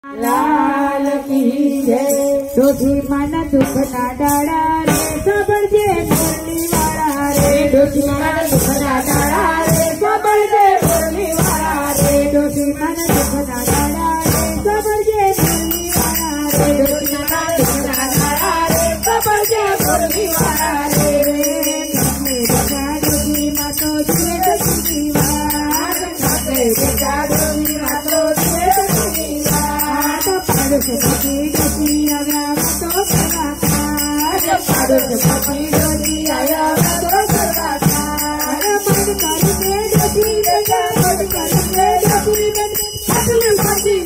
लाल की जय। डोसी मन दुख ना डाड़ा रे सबर जे मुरली वाला रे। डोसी मन दुख ना डाड़ा रे सबर जे मुरली वाला रे। डोसी मन दुख ना डाड़ा रे सबर जे मुरली वाला रे। डोसी मन दुख ना डाड़ा रे सबर जे मुरली वाला रे। बेटा डोसी मातो जे डोसी वाला बेटा डोसी मातो जे डोसी वाला। पाड़ो से पति डोसी आया तो करवाता। पाड़ो से पति डोसी आया तो करवाता। मन करके डोसी बेटा मन करके डोसी बेटा अगले पति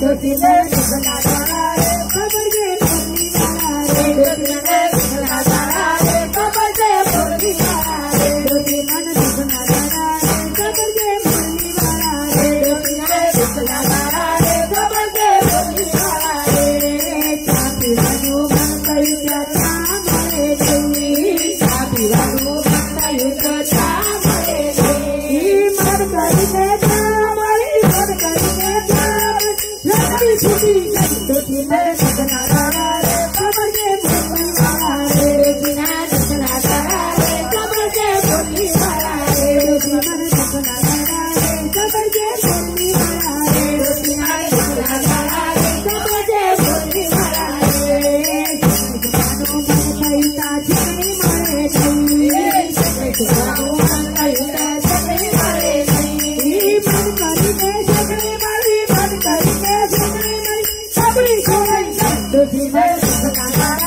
डोसी ने दुखना डाला रे खबर के मुरली वाला रे। डोसी ने दुखना डाला रे खबर के मुरली वाला रे। डोसी मन दुखना डाला रे खबर के मुरली वाला रे। डोसी ने दुखना डाला रे खबर के मुरली वाला रे। चापी वालू मन कई जाता मरे गई। चापी वालू मन कई जाता मरे गई। मन करके जामरी मन करके जामरी लड़ी छुटी डोसी ने दुखना डाला रे खबर के मुरली वाला रे। डोसी ने दुखना डाला रे खबर के मुरली वाला रे। डोसी मन दुखना डाला रे खबर के मुरली वाला रे। डोसी ने दुखना डाला रे खबर के मुरली वाला रे। मानो मन कईता झगड़ी मारे गई। मानो मन कईता झगड़ी मारे गई। मन करके झगड़ी मारी मन करके झगड़ी मारी सबड़ी खोई डोसी ने दुखना डाला